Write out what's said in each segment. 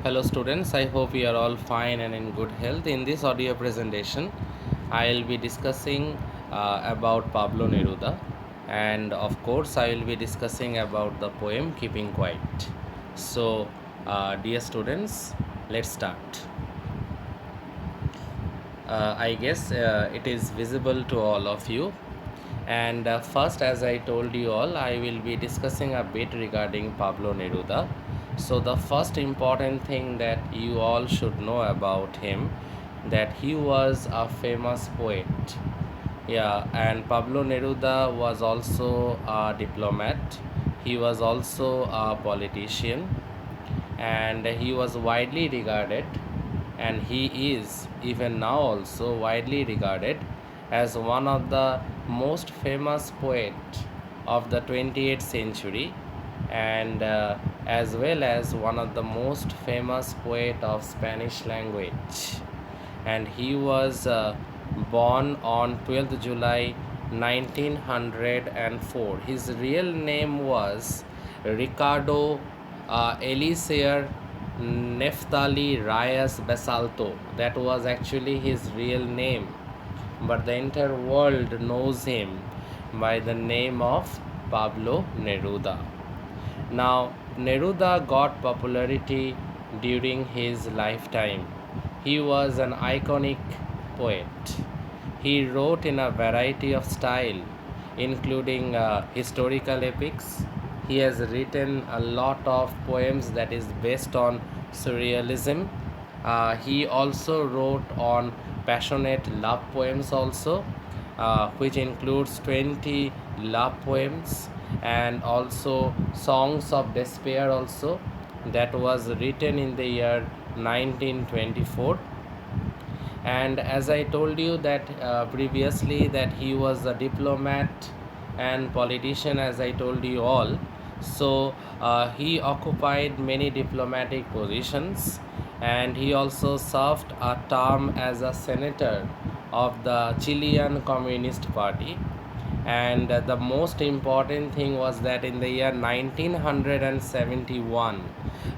Hello students, I hope you are all fine and in good health. In this audio presentation, I'll be discussing about Pablo Neruda, and of course I will be discussing about the poem Keeping Quiet. So, dear students, let's start. I guess it is visible to all of you. And first, as I told you all, I will be discussing a bit regarding Pablo Neruda. So, the first important thing that you all should know about him, that he was a famous poet. Yeah, and Pablo Neruda was also a diplomat. He was also a politician, and he was widely regarded, and he is even now also widely regarded as one of the most famous poet of the 28th century, and as well as one of the most famous poet of Spanish language. And he was born on 12th July 1904. His real name was Ricardo Eliezer Neftali Reyes Basalto. That was actually his real name, but the entire world knows him by the name of Pablo Neruda. Now, Neruda got popularity during his lifetime. He was an iconic poet. He wrote in a variety of style, including historical epics. He has written a lot of poems that is based on surrealism. He also wrote on passionate love poems also, which includes 20 love poems, and also songs of despair also, that was written in the year 1924. And as I told you that previously, that he was a diplomat and politician, as I told you all. So he occupied many diplomatic positions, and he also served a term as a senator of the Chilean Communist Party. And the most important thing was that in the year 1971,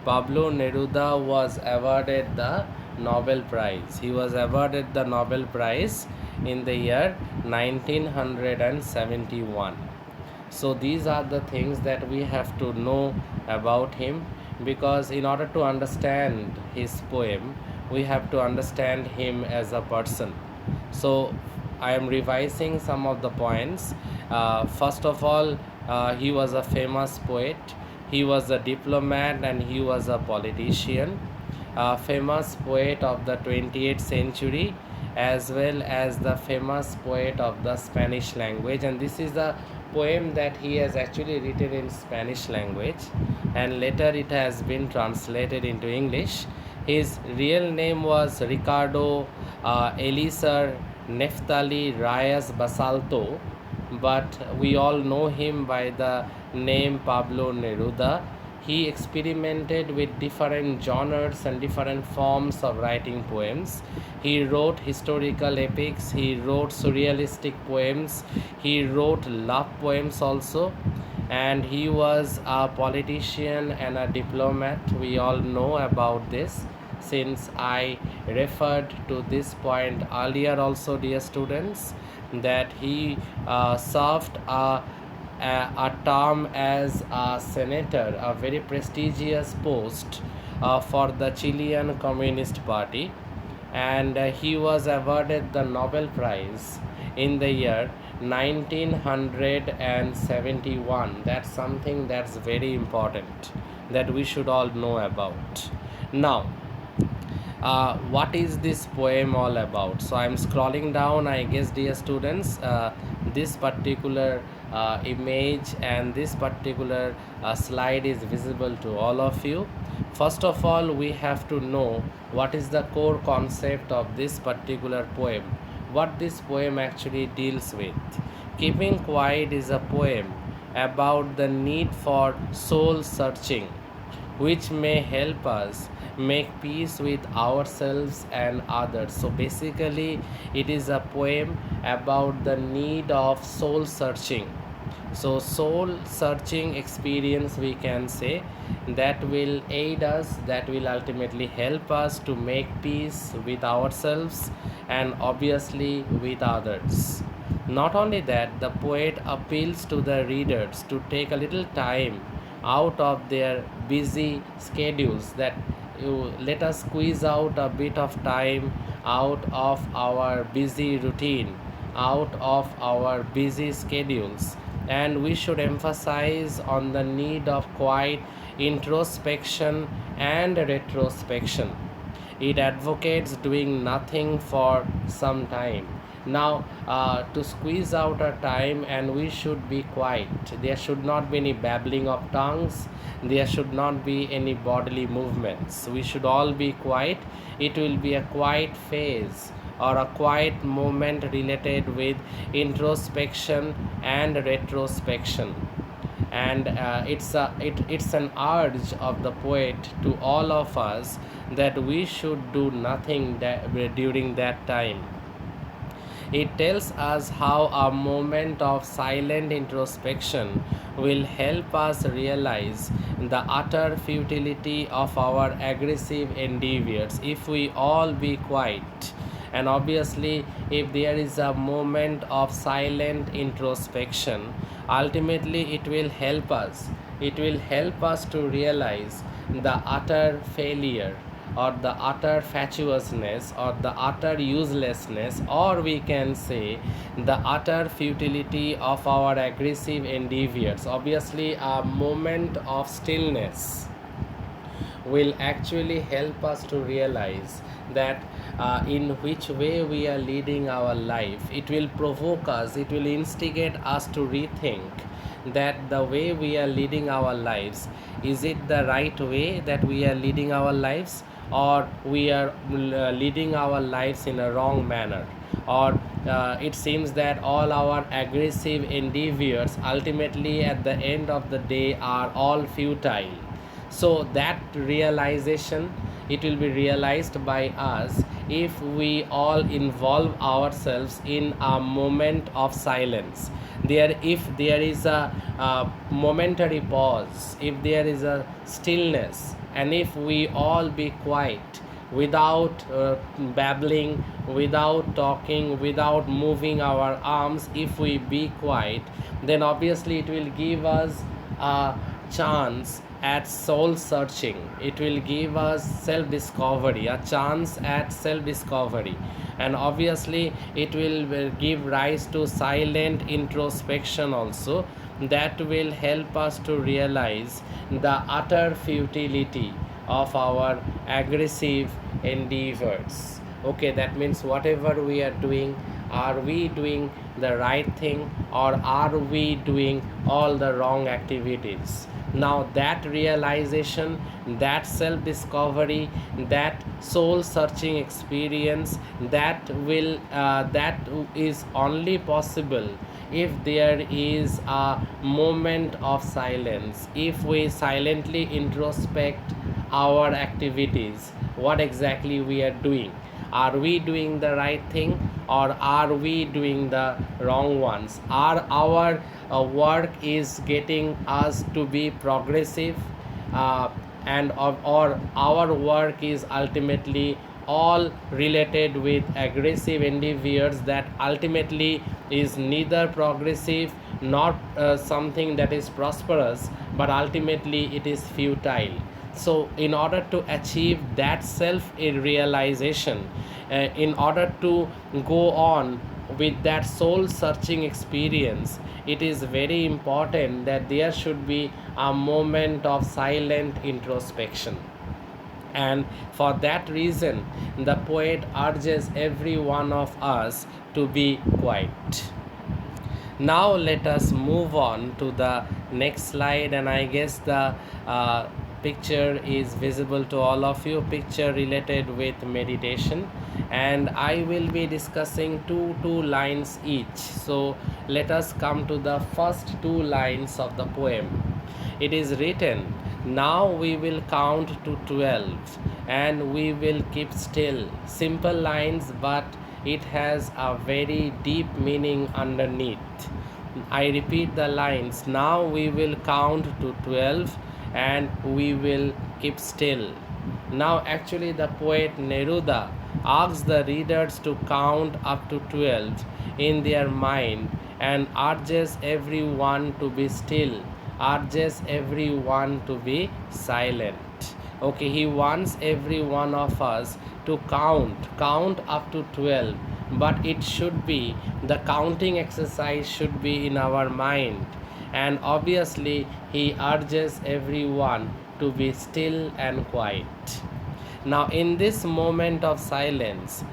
Pablo Neruda was awarded the Nobel Prize. He was awarded the Nobel Prize in the year 1971. So these are the things that we have to know about him, because in order to understand his poem, we have to understand him as a person. So I am revising some of the points. First of all, he was a famous poet, he was a diplomat, and he was a politician, a famous poet of the 28th century, as well as the famous poet of the Spanish language. And this is the poem that he has actually written in Spanish language, and later it has been translated into English. His real name was Ricardo Eliezer Neftali Reyes Basalto, but we all know him by the name Pablo Neruda. He experimented with different genres and different forms of writing poems. He wrote historical epics, he wrote surrealistic poems, he wrote love poems also, and he was a politician and a diplomat. We all know about this, since I referred to this point earlier also, dear students, that he served a term as a senator, a very prestigious post for the Chilean Communist Party, and he was awarded the Nobel Prize in the year 1971. That's something that's very important that we should all know about. Now, what is this poem all about? So I'm scrolling down, I guess, dear students, this particular image and this particular slide is visible to all of you. First of all, we have to know what is the core concept of this particular poem, what this poem actually deals with. Keeping Quiet is a poem about the need for soul searching, which may help us make peace with ourselves and others. So basically, it is a poem about the need of soul searching. So soul searching experience, we can say, that will aid us, that will ultimately help us to make peace with ourselves and obviously with others. Not only that, the poet appeals to the readers to take a little time out of their busy schedules, that you let us squeeze out a bit of time out of our busy routine, out of our busy schedules, and we should emphasize on the need of quiet introspection and retrospection. It advocates doing nothing for some time. Now, to squeeze out our time, and we should be quiet. There should not be any babbling of tongues. There should not be any bodily movements. We should all be quiet. It will be a quiet phase or a quiet moment related with introspection and retrospection. And it's an urge of the poet to all of us that we should do nothing during that time. It tells us how a moment of silent introspection will help us realize the utter futility of our aggressive endeavors if we all be quiet. And obviously, if there is a moment of silent introspection, ultimately it will help us. It will help us to realize the utter failure or the utter fatuousness or the utter uselessness, or we can say the utter futility of our aggressive endeavors. Obviously, a moment of stillness will actually help us to realize that in which way we are leading our life. It will provoke us, it will instigate us to rethink that the way we are leading our lives, is it the right way that we are leading our lives, or we are leading our lives in a wrong manner, or it seems that all our aggressive endeavors ultimately at the end of the day are all futile. So that realization, it will be realized by us if we all involve ourselves in a moment of silence. There, if there is a momentary pause, if there is a stillness, and if we all be quiet without babbling, without talking, without moving our arms, if we be quiet, then obviously it will give us a chance at soul searching. It will give us self discovery, a chance at self discovery, and obviously it will give rise to silent introspection also, that will help us to realize the utter futility of our aggressive endeavors. Okay, that means whatever we are doing, are we doing the right thing, or are we doing all the wrong activities? Now that realization, that self discovery, that soul searching experience, that is only possible if there is a moment of silence, if we silently introspect our activities, what exactly we are doing. Are we doing the right thing, or are we doing the wrong ones? Are our work is getting us to be progressive, uh, or our work is ultimately all related with aggressive endeavors that ultimately is neither progressive nor something that is prosperous, but ultimately it is futile. So in order to achieve that self realization, in order to go on with that soul searching experience, it is very important that there should be a moment of silent introspection. And for that reason, the poet urges every one of us to be quiet. Now let us move on to the next slide, and I guess the picture is visible to all of you, picture related with meditation, and I will be discussing two lines each. So let us come to the first two lines of the poem. It is written, now we will count to 12 and we will keep still. Simple lines, but it has a very deep meaning underneath. I repeat the lines, now we will count to 12 and we will keep still. Now, actually, the poet Neruda asks the readers to count up to 12 in their mind and urges everyone to be still, urges everyone to be silent. Okay, he wants every one of us to count up to 12, but it should be, the counting exercise should be in our mind, and obviously he urges everyone to be still and quiet. Now, in this moment of silence,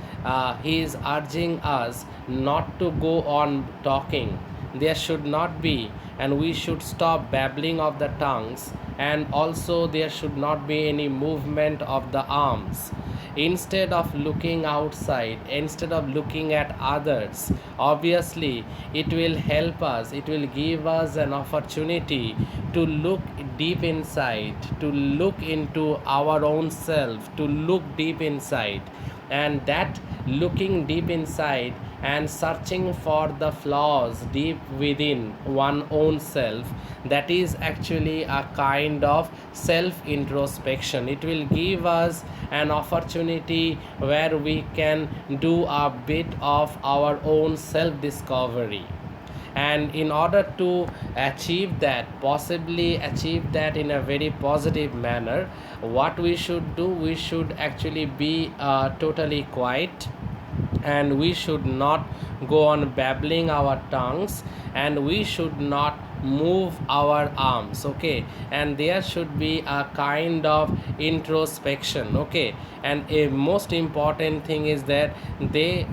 he is urging us not to go on talking. There should not be, and we should stop babbling of the tongues, and also there should not be any movement of the arms. Instead of looking outside, instead of looking at others, obviously it will help us, it will give us an opportunity to look deep inside, to look into our own self, to look deep inside. And that looking deep inside and searching for the flaws deep within one own self, that is actually a kind of self introspection. It will give us an opportunity where we can do a bit of our own self discovery. And in order to achieve that, possibly achieve that in a very positive manner, what we should do, we should actually be totally quiet, and we should not go on babbling our tongues, and we should not move our arms. Okay, and there should be a kind of introspection. Okay, and a most important thing is that they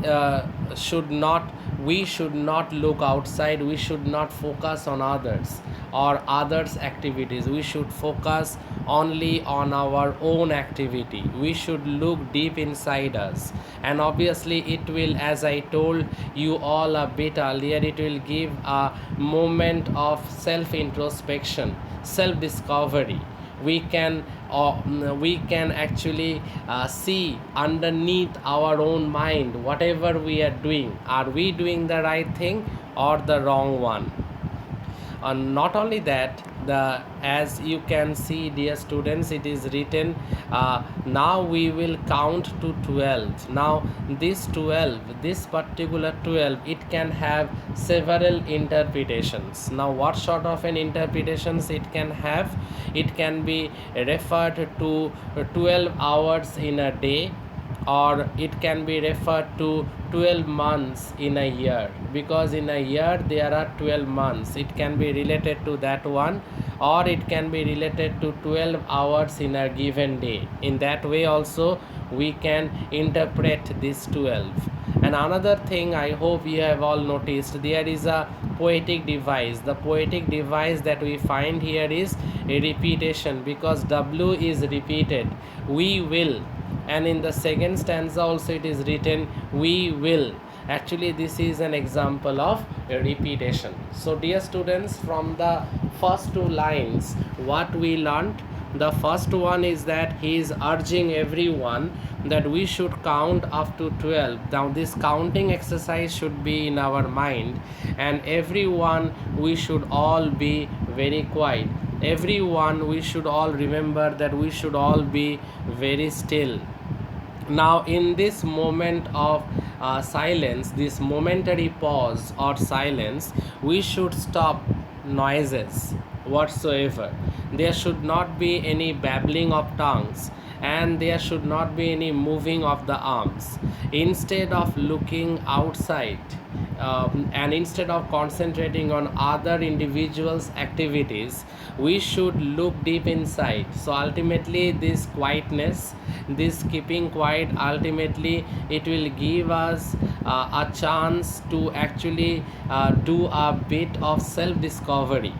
should not, we should not look outside, we should not focus on others or others activities, we should focus only on our own activity, we should look deep inside us. And obviously it will, as I told you all a bit earlier, it will give a moment of self introspection, self discovery. We can actually see underneath our own mind whatever we are doing, are we doing the right thing or the wrong one. Not only that, the, as you can see dear students, it is written, now we will count to 12. Now this 12, this particular 12, it can have several interpretations. Now what sort of an interpretations it can have? It can be referred to 12 hours in a day, or it can be referred to 12 months in a year, because in a year there are 12 months, it can be related to that one, or it can be related to 12 hours in a given day. In that way also we can interpret this 12. And another thing, I hope you have all noticed, there is a poetic device. The poetic device that we find here is a repetition, because W is repeated, we will, and in the second stanza also it is written we will. Actually this is an example of a repetition. So dear students, from the first two lines what we learnt, the first one is that he is urging everyone that we should count up to 12. Now this counting exercise should be in our mind, and everyone, we should all be very quiet, everyone, we should all remember that we should all be very still. Now in this moment of silence, this momentary pause or silence, we should stop noises whatsoever. There should not be any babbling of tongues, and there should not be any moving of the arms. Instead of looking outside, and instead of concentrating on other individuals' activities, we should look deep inside. So ultimately this quietness, this keeping quiet, ultimately it will give us a chance to actually do a bit of self discovery.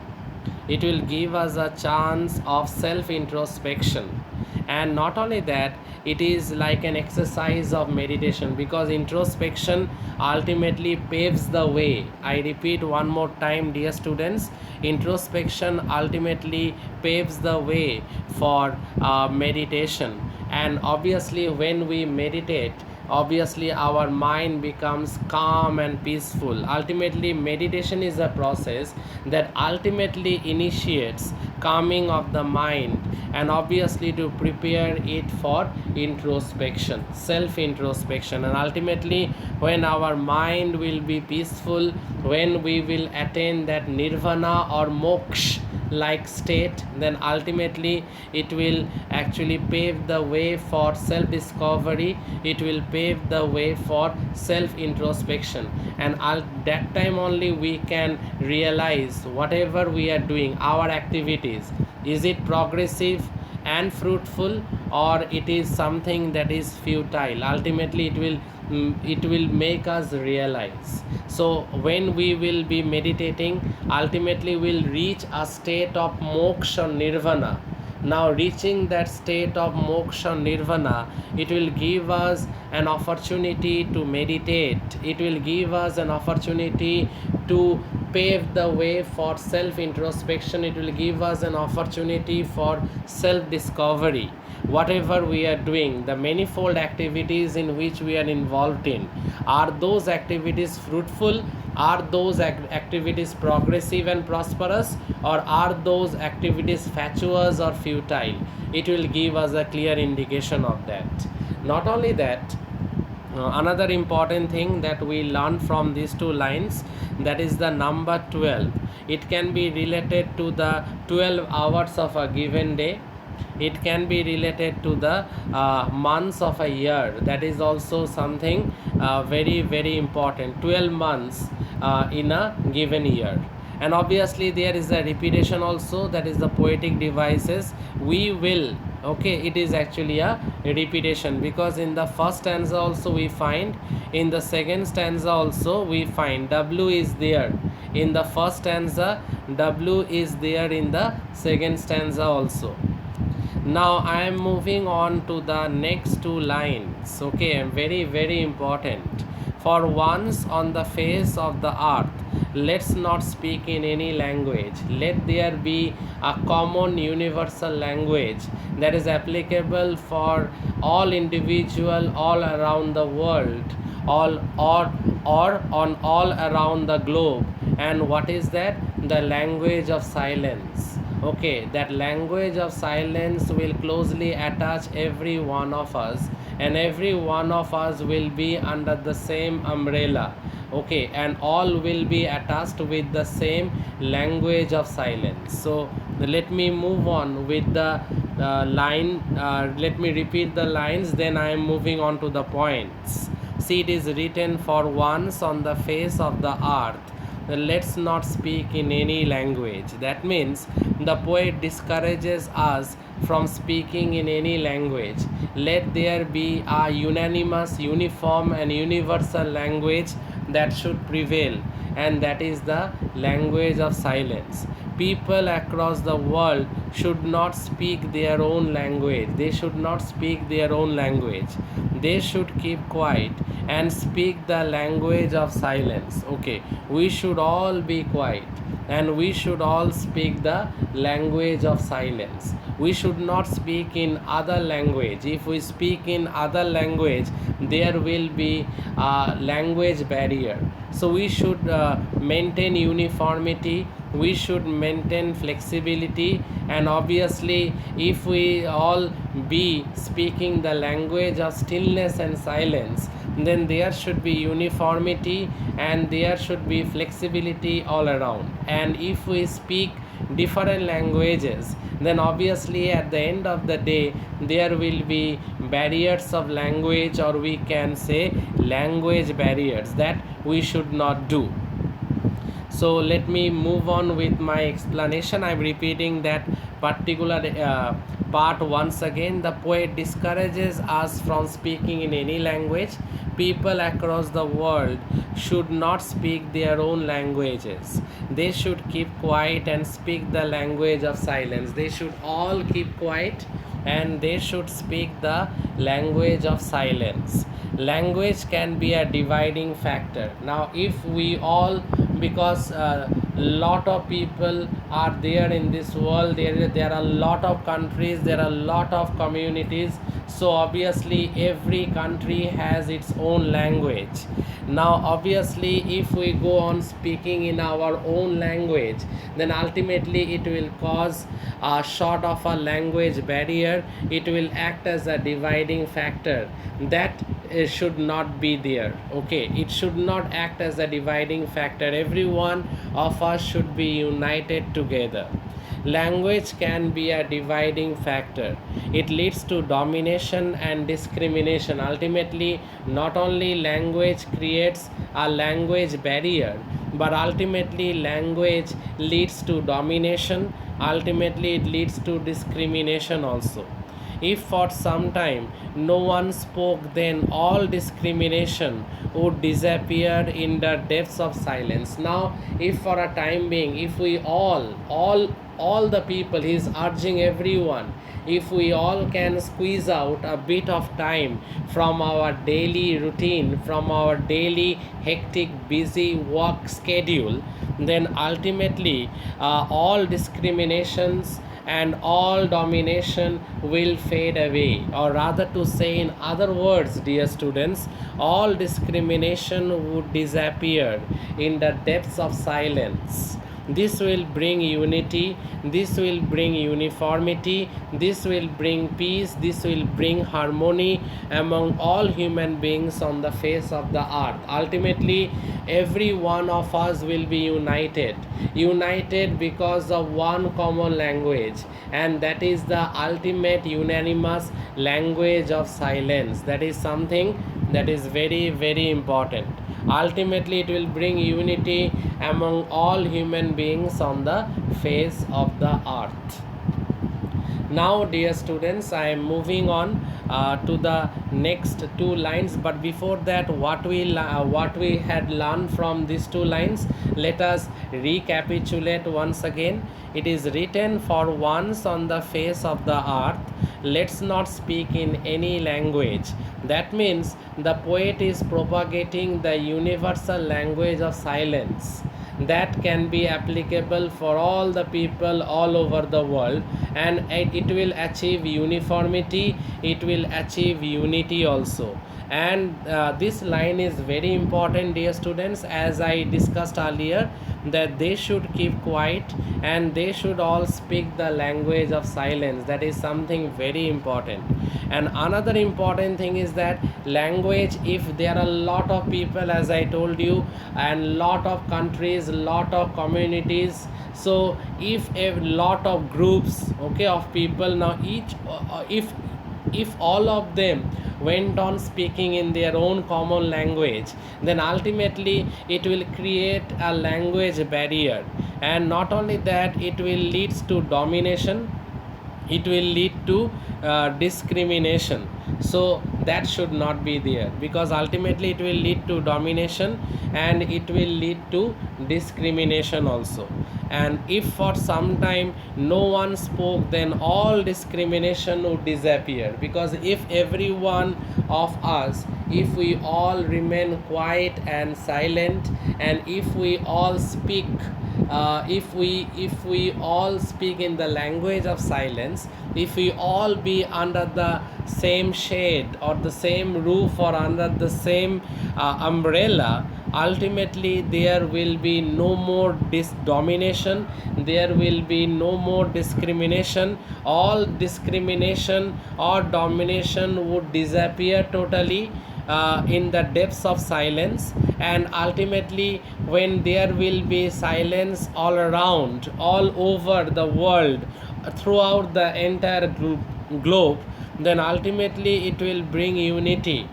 It will give us a chance of self introspection. And not only that, it is like an exercise of meditation, because introspection ultimately paves the way. I repeat one more time dear students, introspection ultimately paves the way for meditation. And obviously when we meditate, obviously our mind becomes calm and peaceful. Ultimately meditation is a process that ultimately initiates calming of the mind, and obviously to prepare it for introspection, self introspection. And ultimately, when our mind will be peaceful, when we will attain that nirvana or moksha like state, then ultimately it will actually pave the way for self discovery, it will pave the way for self introspection. And at that time only we can realize whatever we are doing, our activities, is it progressive and fruitful, or it is something that is futile. Ultimately it will make us realize. So when we will be meditating, ultimately we'll reach a state of moksha nirvana. Now reaching that state of moksha nirvana, it will give us an opportunity to meditate, it will give us an opportunity to pave the way for self introspection, it will give us an opportunity for self discovery. Whatever we are doing, the manifold activities in which we are involved in, are those activities fruitful, are those activities progressive and prosperous, or are those activities fatuous or futile? It will give us a clear indication of that. Not only that, another important thing that we learn from these two lines, that is the number 12. It can be related to the 12 hours of a given day, it can be related to the months of a year. That is also something very very important. 12 months in a given year. And obviously there is a repetition also, that is the poetic devices. We will, okay, it is actually a repetition, because in the first stanza also we find, in the second stanza also we find w is there in the first stanza, w is there in the second stanza also. Now I am moving on to the next two lines, okay, very very important. For once on the face of the earth, let's not speak in any language, let there be a common universal language that is applicable for all individual all around the world, all or on all around the globe. And what is that? The language of silence. Okay, that language of silence will closely attach every one of us, and every one of us will be under the same umbrella. Okay, and all will be attached with the same language of silence. So let me move on with the line, let me repeat the lines, then I am moving on to the points. See, it is written, for once on the face of the earth, let's not speak in any language. That means the poet discourages us from speaking in any language. Let there be a unanimous, uniform and universal language that should prevail, and that is the language of silence. People across the world should not speak their own language, they should not speak their own language, they should keep quiet and speak the language of silence. Okay, we should all be quiet and we should all speak the language of silence. We should not speak in other language. If we speak in other language, there will be a language barrier. So we should maintain uniformity, we should maintain flexibility, and obviously if we all be speaking the language of stillness and silence, then there should be uniformity and there should be flexibility all around. And if we speak different languages, then obviously at the end of the day there will be barriers of language, or we can say language barriers, that we should not do. So let me move on with my explanation. I am repeating that particular part once again. The poet discourages us from speaking in any language. People across the world should not speak their own languages. They should keep quiet and speak the language of silence. They should all keep quiet and they should speak the language of silence. Language can be a dividing factor. Now if we all, because lot of people are there in this world. There are a lot of countries, there are a lot of communities, so obviously every country has its own language. Now obviously if we go on speaking in our own language, then ultimately it will cause a sort of a language barrier. It will act as a dividing factor that should not be there. Okay, it should not act as a dividing factor. Every one of us should be united together. Language can be a dividing factor. It leads to domination and discrimination. Ultimately, not only language creates a language barrier, but ultimately language leads to domination. Ultimately, it leads to discrimination also. If for some time no one spoke, then all discrimination would disappear in the depths of silence. Now, if for a time being, if we all the people, he is urging everyone, if we all can squeeze out a bit of time from our daily routine, from our daily hectic, busy work schedule, then ultimately all discriminations and all domination will fade away. Or rather to say in other words, dear students, all discrimination would disappear in the depths of silence. This will bring unity, this will bring uniformity, this will bring peace, this will bring harmony among all human beings on the face of the earth. Ultimately, every one of us will be united because of one common language, and that is the ultimate unanimous language of silence. That is something that is very, very important. Ultimately, it will bring unity among all human beings on the face of the earth. Now, dear students, I am moving on to the next two lines, but before that, what we had learned from these two lines, let us recapitulate once again. It is written, for once on the face of the earth, let's not speak in any language. That means the poet is propagating the universal language of silence that can be applicable for all the people all over the world, and it will achieve uniformity, it will achieve unity also. And this line is very important, dear students, as I discussed earlier, that they should keep quiet and they should all speak the language of silence. That is something very important. And another important thing is that language, if there are a lot of people, as I told you, and lot of countries, lot of communities, so if a lot of groups, okay, of people, now each if all of them went on speaking in their own common language, then ultimately it will create a language barrier. And not only that, it will lead to domination, it will lead to discrimination. So that should not be there, because ultimately it will lead to domination and it will lead to discrimination also. And if for some time no one spoke, then all discrimination would disappear, because if every one of us, if we all remain quiet and silent, and if we all speak if we all speak in the language of silence, if we all be under the same shade or the same roof or under the same umbrella, ultimately there will be no more domination, there will be no more discrimination. All discrimination or domination would disappear totally in the depths of silence. And ultimately, when there will be silence all around, all over the world, throughout the entire globe, then ultimately it will bring unity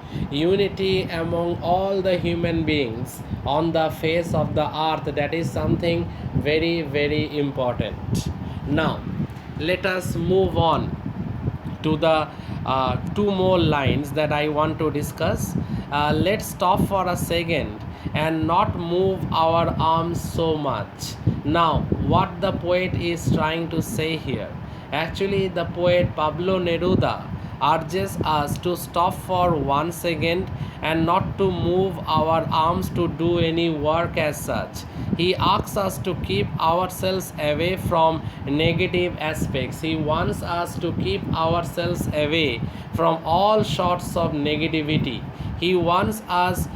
among all the human beings on the face of the earth. That is something very, very important. Now let us move on to the two more lines that I want to discuss. Let's stop for a second and not move our arms so much. Now, what the poet is trying to say here, actually the poet Pablo Neruda urges us to stop for 1 second and not to move our arms to do any work as such. He asks us to keep ourselves away from negative aspects. He wants us to keep ourselves away from all sorts of negativity. He wants us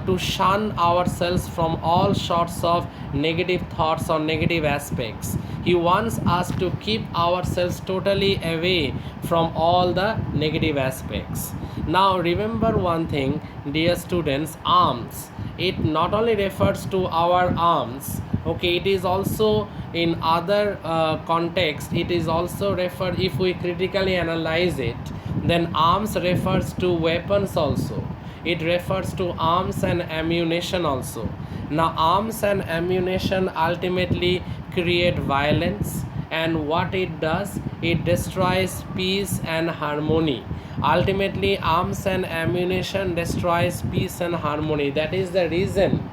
to shun ourselves from all sorts of negative thoughts or negative aspects. He wants us to keep ourselves totally away from all the negative aspects. Now remember one thing, dear students, arms. It not only refers to our arms, okay, it is also in other context, it is also referred, if we critically analyze it, then arms refers to weapons also. It refers to arms and ammunition also. Now arms and ammunition ultimately create violence, and what it does, it destroys peace and harmony. Ultimately arms and ammunition destroys peace and harmony. That is the reason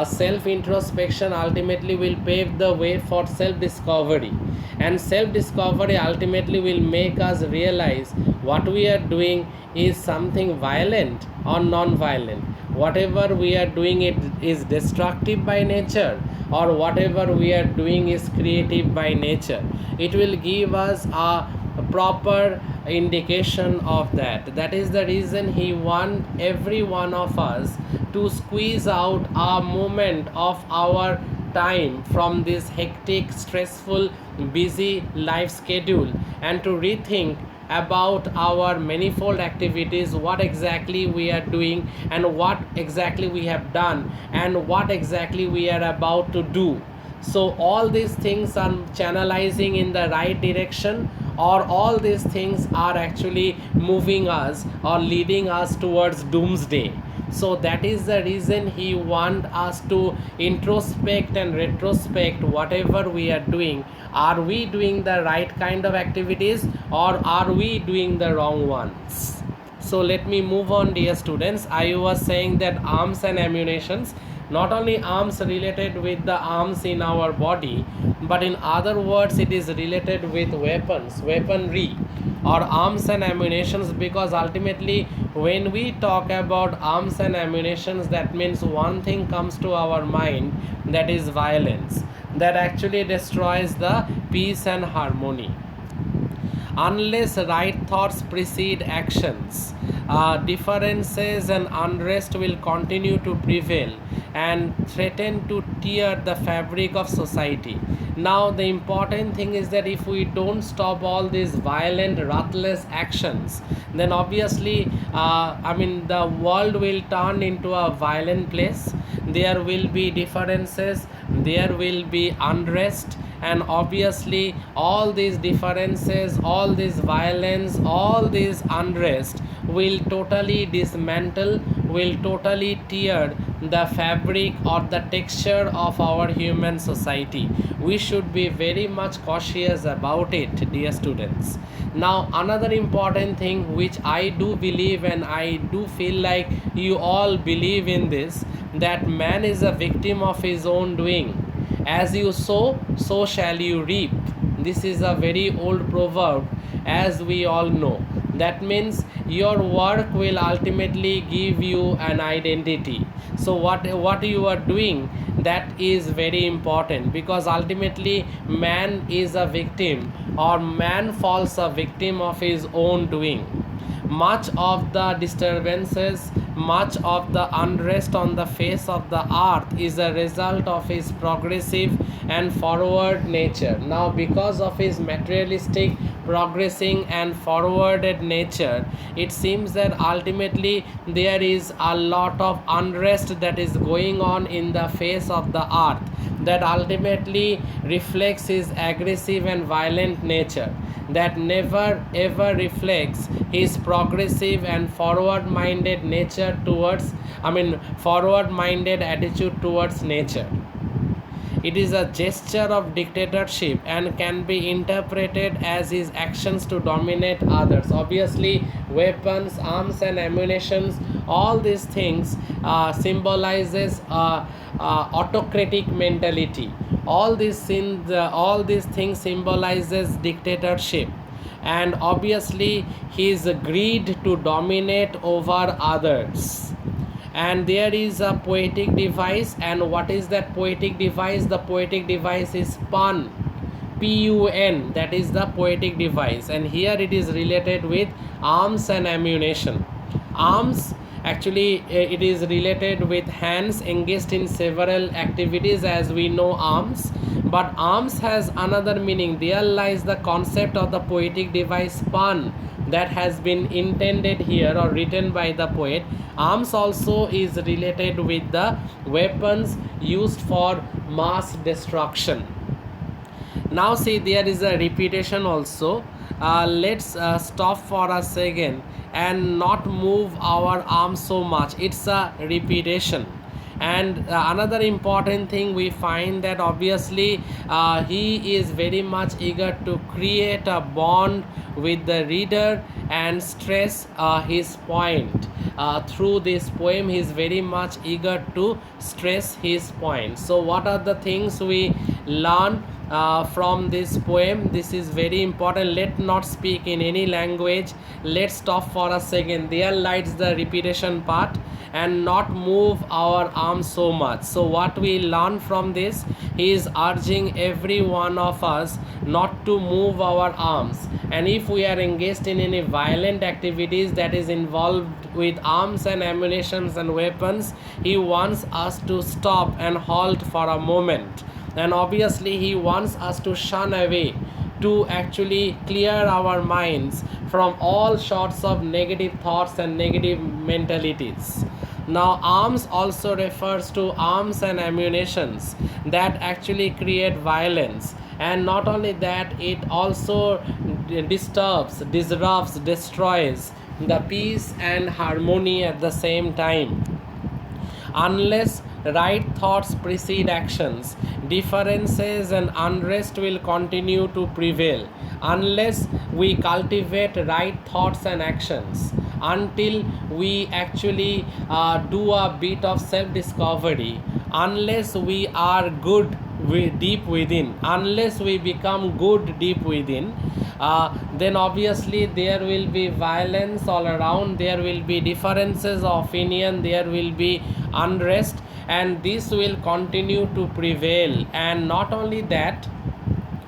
self introspection ultimately will pave the way for self discovery, and self discovery ultimately will make us realize what we are doing is something violent or non violent. Whatever we are doing, it is destructive by nature, or whatever we are doing is creative by nature. It will give us a proper indication of that. That is the reason he wants every one of us to squeeze out a moment of our time from this hectic, stressful, busy life schedule, and to rethink about our manifold activities, what exactly we are doing and what exactly we have done and what exactly we are about to do. So all these things are channelizing in the right direction, or all these things are actually moving us or leading us towards doomsday. So that is the reason he wants us to introspect and retrospect whatever we are doing. Are we doing the right kind of activities, or are we doing the wrong ones? So let me move on, dear students. I was saying that arms and ammunitions, not only arms related with the arms in our body, but in other words it is related with weapons, weaponry, or arms and ammunitions, because ultimately when we talk about arms and ammunitions, that means one thing comes to our mind, that is violence, that actually destroys the peace and harmony. Unless right thoughts precede actions, differences and unrest will continue to prevail and threaten to tear the fabric of society. Now, the important thing is that if we don't stop all these violent, ruthless actions, then obviously, the world will turn into a violent place. There will be differences, there will be unrest, and obviously all these differences, all this violence, all this unrest will totally dismantle, will totally tear the fabric or the texture of our human society. We should be very much cautious about it, dear students. Now another important thing which I do believe, and I do feel like you all believe in this, that man is a victim of his own doing. As you sow, so shall you reap. This is a very old proverb, as we all know. That means your work will ultimately give you an identity. So what you are doing, that is very important, because ultimately man is a victim, or man falls a victim of his own doing. Much of the disturbances, much of the unrest on the face of the earth is a result of his progressive and forward nature. Now, because of his materialistic, progressing and forwarded nature, it seems that ultimately there is a lot of unrest that is going on in the face of the earth, that ultimately reflects his aggressive and violent nature, that never ever reflects his progressive and forward minded nature towards, forward minded attitude towards nature. It is a gesture of dictatorship and can be interpreted as his actions to dominate others. Obviously, weapons, arms, and ammunitions, all these things symbolizes autocratic mentality. All these things symbolizes dictatorship. and obviously his greed to dominate over others. And there is a poetic device. And what is that poetic device? The poetic device is pun. PUN, that is the poetic device. And here it is related with arms and ammunition. Arms, actually it is related with hands engaged in several activities, as we know arms. But arms has another meaning. There lies the concept of the poetic device pun that has been intended here or written by the poet. Arms also is related with the weapons used for mass destruction. Now see, there is a repetition also. Let's stop for a second and not move our arms so much. It's a repetition. And another important thing, we find that obviously he is very much eager to create a bond with the reader and stress his point. Through this poem, he is very much eager to stress his point. So what are the things we learn from this poem? This is very important. Let not speak in any language. Let's stop for a second. There lies the repetition part, and not move our arms so much. So what we learn from this, he is urging every one of us not to move our arms. And if we are engaged in any violent activities that is involved with arms and ammunitions and weapons, he wants us to stop and halt for a moment. And obviously he wants us to shun away, to actually clear our minds from all sorts of negative thoughts and negative mentalities. Now arms also refers to arms and ammunitions that actually create violence. And not only that, it also disturbs, disrupts, destroys the peace and harmony at the same time. Unless right thoughts precede actions, differences and unrest will continue to prevail. Unless we cultivate right thoughts and actions, until we actually do a bit of self-discovery, unless we are good deep within, unless we become good deep within, then obviously there will be violence all around, there will be differences of opinion, there will be unrest, and this will continue to prevail. And not only that,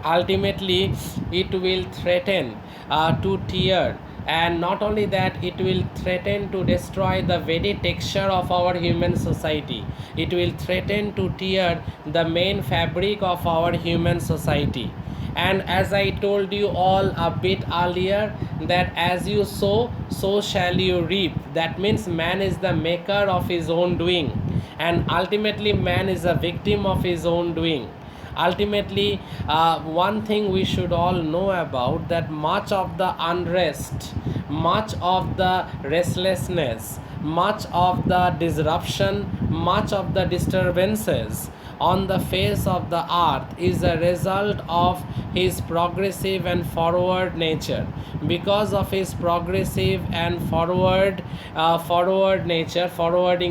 ultimately it will threaten to tear, and not only that, it will threaten to destroy the very texture of our human society. It will threaten to tear the main fabric of our human society. And as I told you all a bit earlier, that as you sow, so shall you reap. That means man is the maker of his own doing, and ultimately man is a victim of his own doing. Ultimately, one thing we should all know about, that much of the unrest, much of the restlessness, much of the disruption, much of the disturbances on the face of the earth is a result of his progressive and forward nature. Because of his progressive and forwarding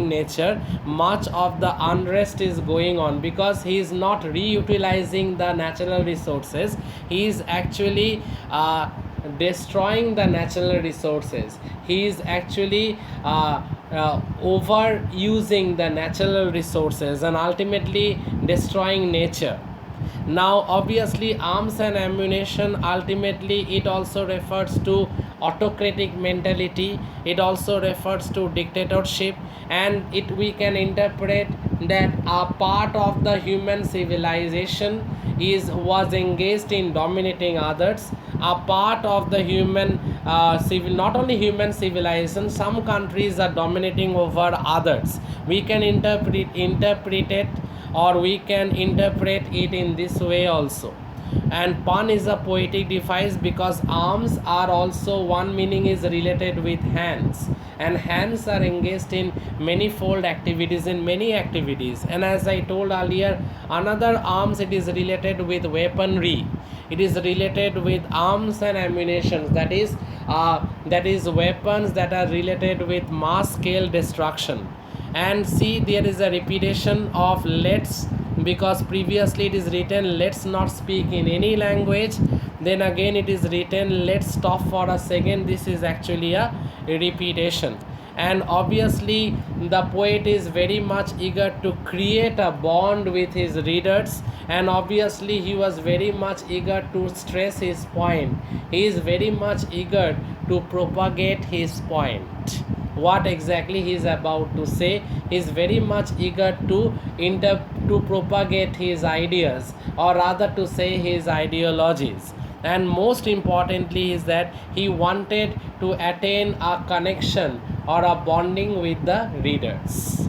nature, much of the unrest is going on, because he is not reutilizing the natural resources. He is actually destroying the natural resources. He is actually overusing the natural resources and ultimately destroying nature. Now obviously arms and ammunition, ultimately it also refers to autocratic mentality, it also refers to dictatorship, and it we can interpret that a part of the human civilization was engaged in dominating others. A part of the human not only human civilization, some countries are dominating over others. We can interpret it, or we can interpret it in this way also. And pun is a poetic device, because arms are also, one meaning is related with hands, and hands are engaged in manifold activities, in many activities. And as I told earlier, another arms, it is related with weaponry, it is related with arms and ammunition, that is weapons that are related with mass scale destruction. And see, there is a repetition of let's because previously it is written let's not speak in any language, then again it is written let's stop for a second. This is actually a repetition, and obviously the poet is very much eager to create a bond with his readers, and obviously he was very much eager to stress his point. He is very much eager to propagate his point. What exactly he is about to say, he is very much eager to propagate his ideas, or rather to say his ideologies. And most importantly is that he wanted to attain a connection or a bonding with the readers.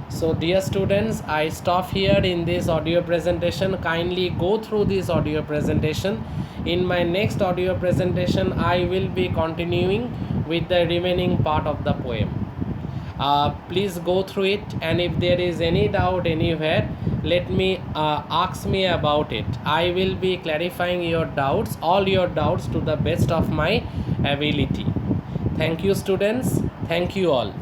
So dear students, I stop here in this audio presentation. Kindly go through this audio presentation. In my next audio presentation, I will be continuing with the remaining part of the poem. Please go through it, and if there is any doubt anywhere, let me ask me about it. I will be clarifying your doubts, all your doubts, to the best of my ability. Thank you students. Thank you all.